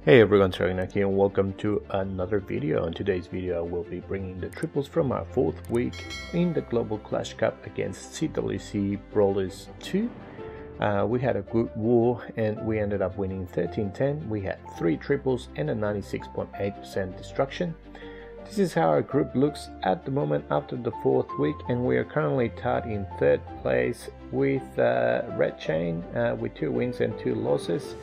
Hey everyone, Dragonak here and welcome to another video. In today's video I will be bringing the triples from our 4th week in the Global Clash Cup against CWC Brawlers 2. We had a good war and we ended up winning 13-10. We had 3 triples and a 96.8% destruction. This is how our group looks at the moment after the 4th week, and we are currently tied in 3rd place with Red Chain with 2 wins and 2 losses.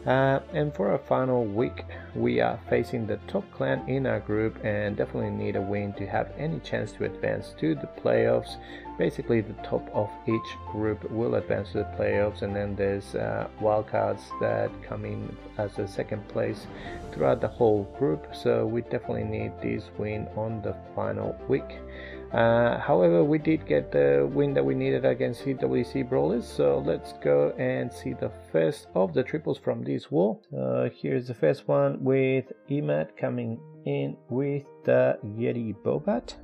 And for our final week we are facing the top clan in our group and definitely need a win to have any chance to advance to the playoffs. Basically the top of each group will advance to the playoffs, and then there's wildcards that come in as a 2nd place throughout the whole group, so we definitely need this win on the final week. However, we did get the win that we needed against CWC Brawlers, so let's go and see the first of the triples from this war. Here's the first one with Emad coming in with the Yeti Bobat.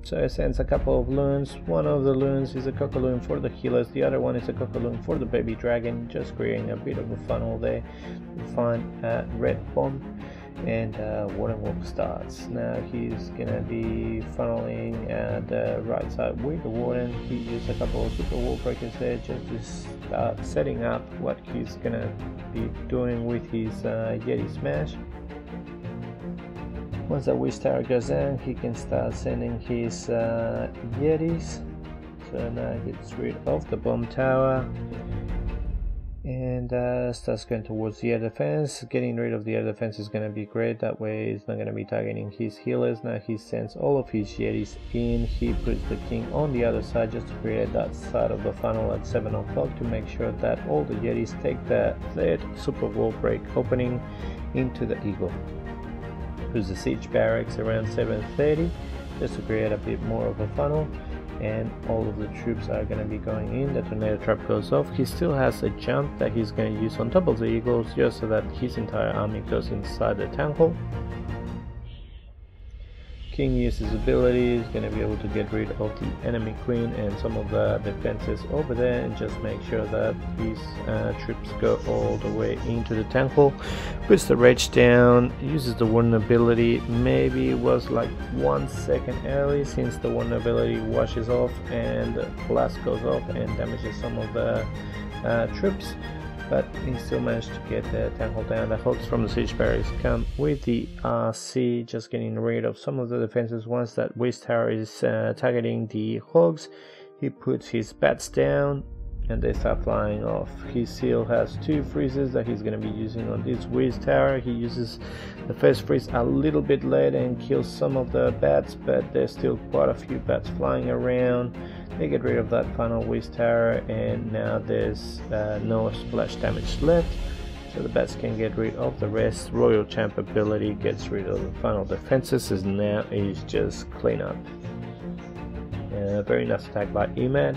So it sends a couple of loons. One of the loons is a cockaloon for the healers, the other one is a cockaloon for the baby dragon, just creating a bit of a funnel there. We find a red bomb. And Warden Wolf starts. Now he's gonna be funneling the right side with the Warden. He used a couple of super wall breakers there just to start setting up what he's gonna be doing with his Yeti Smash. Once the Wish Tower goes down, he can start sending his Yetis. So now he gets rid of the bomb tower and starts going towards the air defense. Getting rid of the air defense is going to be great, that way he's not going to be targeting his healers. Now he sends all of his Yetis in, he puts the king on the other side just to create that side of the funnel at 7 o'clock to make sure that all the Yetis take the 3rd super wall break opening into the eagle. Puts the siege barracks around 7:30 just to create a bit more of a funnel, and all of the troops are going to be going in. The tornado trap goes off. He still has a jump that he's going to use on top of the eagles just so that his entire army goes inside the town hall. King uses his ability, he's going to be able to get rid of the enemy queen and some of the defenses over there and just make sure that his troops go all the way into the town hall. Puts the rage down, uses the vulnerability. Maybe it was like 1 second early, since the vulnerability washes off and the blast goes off and damages some of the troops. But he still managed to get the town hall down. The hogs from the siege barracks come with the RC, just getting rid of some of the defenses. Once that Wish Tower is targeting the hogs, he puts his bats down and they start flying off. He still has 2 freezes that he's going to be using on this Wish Tower. He uses the first freeze a little bit late and kills some of the bats, but there's still quite a few bats flying around. They get rid of that final Wish Tower, and now there's no splash damage left, so the bats can get rid of the rest. Royal Champ ability gets rid of the final defenses, as now is just clean up. Very nice attack by Emad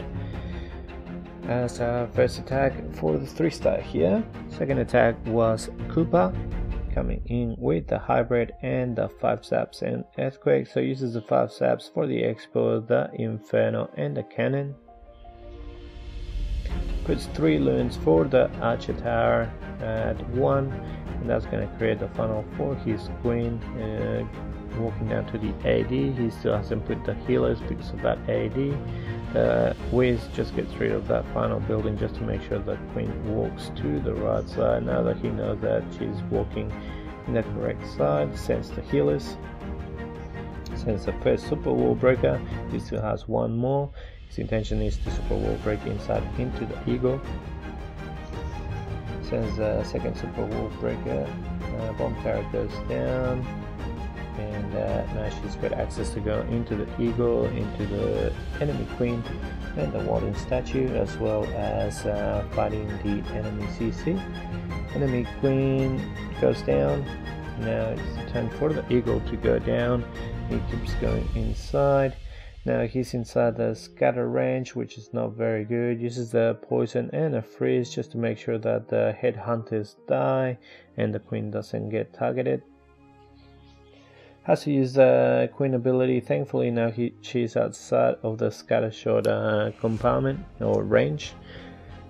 as our first attack for the 3-star here. Second attack was Koopa coming in with the hybrid and the 5 zaps and earthquake. So uses the 5 zaps for the expo, the inferno and the cannon. Puts 3 loons for the archer tower at 1, and that's going to create the funnel for his queen. Walking down to the AD, he still hasn't put the healers because of that AD. Wiz just gets rid of that final building just to make sure that queen walks to the right side. Now that he knows that she's walking in the correct side, sends the healers, sends the first super wall breaker. He still has 1 more. His intention is to super wall break inside into the eagle. Sends the 2nd super wall breaker. Bomb tower goes down, and now she's got access to go into the eagle, into the enemy queen and the warden statue, as well as fighting the enemy CC. Enemy queen goes down. Now it's time for the eagle to go down. He keeps going inside. Now he's inside the scatter range, which is not very good. Uses the poison and a freeze just to make sure that the headhunters die and the queen doesn't get targeted. Has to use the queen ability. Thankfully now she's outside of the scatter shot compartment or range.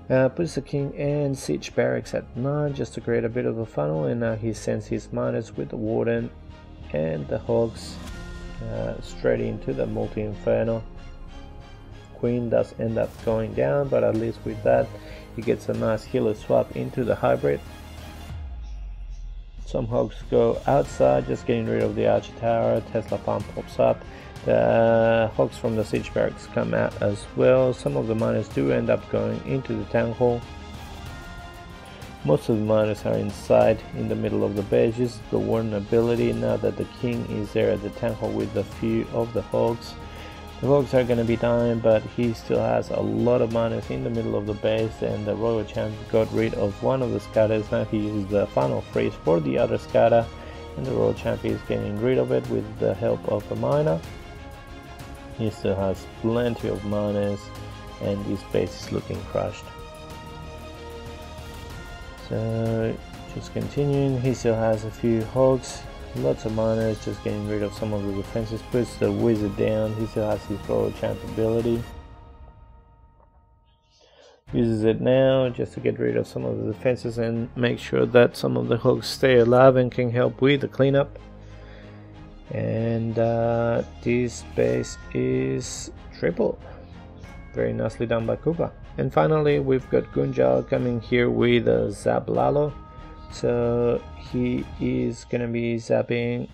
Puts the king and siege barracks at 9 just to create a bit of a funnel, and now he sends his miners with the warden and the hogs straight into the multi-inferno. Queen does end up going down, but at least with that he gets a nice healer swap into the hybrid. Some hogs go outside, just getting rid of the archer tower. Tesla farm pops up. The hogs from the siege barracks come out as well. Some of the miners do end up going into the town hall. Most of the miners are inside in the middle of the base. Uses the warden ability now that the king is there at the town hall with a few of the hogs. The hogs are going to be dying, but he still has a lot of miners in the middle of the base, and the royal champ got rid of one of the scatters. Now he uses the final freeze for the other scatter, and the royal champ is getting rid of it with the help of a miner. He still has plenty of miners, and this base is looking crushed. So just continuing, he still has a few hogs. Lots of miners, just getting rid of some of the defenses. Puts the wizard down. He still has his royal champ ability. Uses it now just to get rid of some of the defenses and make sure that some of the hogs stay alive and can help with the cleanup. And this base is triple. Very nicely done by Kuba. And finally we've got Gunjal coming here with a Zablalo. So he is gonna be zapping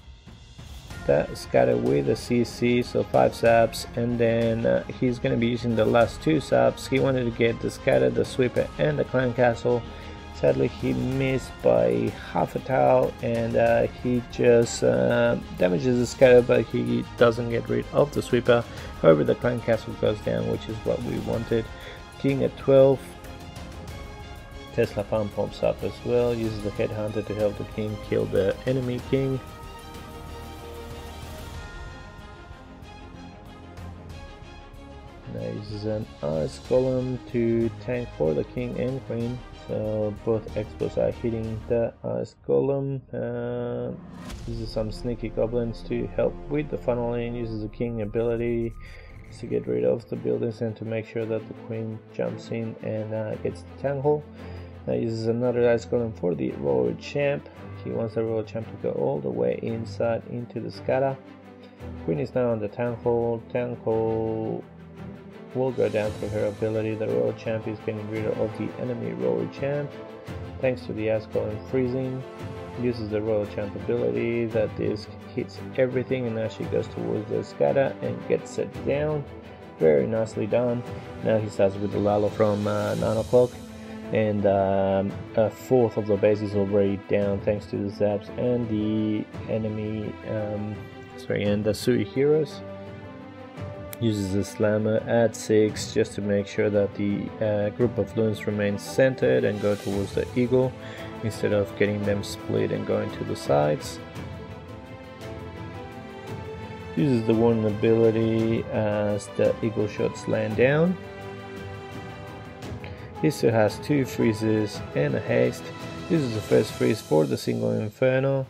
that scatter with a CC, so 5 zaps, and then he's gonna be using the last 2 zaps. He wanted to get the scatter, the sweeper, and the clan castle. Sadly he missed by half a tile, and he just damages the scatter, but he doesn't get rid of the sweeper. However, the clan castle goes down, which is what we wanted. King at 12. Tesla farm pops up as well, uses the headhunter to help the king kill the enemy king. Now uses an ice golem to tank for the king and queen, so both expos are hitting the ice golem. Uses some sneaky goblins to help with the funneling, uses the king ability to get rid of the buildings and to make sure that the queen jumps in and gets the town hall. Now uses another ice golem for the royal champ. He wants the royal champ to go all the way inside into the scatter. Queen is now on the town hall. Town hall will go down through her ability. The royal champ is getting rid of the enemy royal champ thanks to the ice golem freezing. Uses the royal champ ability that this hits everything, and now she goes towards the scatter and gets it down. Very nicely done. Now he starts with the Lalo from 9 o'clock. And a fourth of the base is already down thanks to the zaps and the enemy and the Sui heroes. Uses the slammer at 6 just to make sure that the group of loons remain centered and go towards the eagle instead of getting them split and going to the sides. Uses the warden ability as the eagle shots land down. He still has 2 freezes and a haste. Uses the first freeze for the single inferno.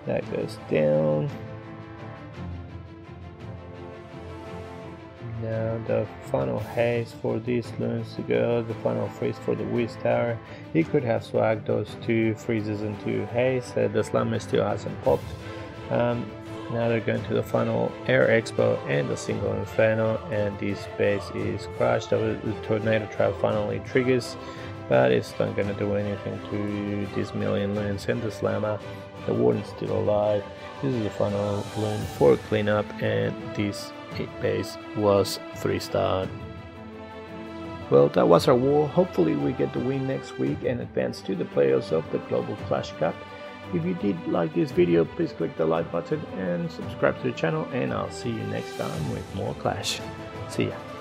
That goes down. Now the final haste for these loons to go, the final freeze for the Wiz Tower. He could have swagged those 2 freezes and 2 haste. The slammer still hasn't popped. Now they're going to the final Air Expo and the single inferno, and this base is crushed. The tornado trap finally triggers, but it's not going to do anything to this million loons and the slammer. The warden's still alive. This is the final loon for cleanup, and this base was 3-star. Well, that was our war. Hopefully we get the win next week and advance to the playoffs of the Global Clash Cup. If you did like this video, please click the like button and subscribe to the channel, and I'll see you next time with more Clash. See ya.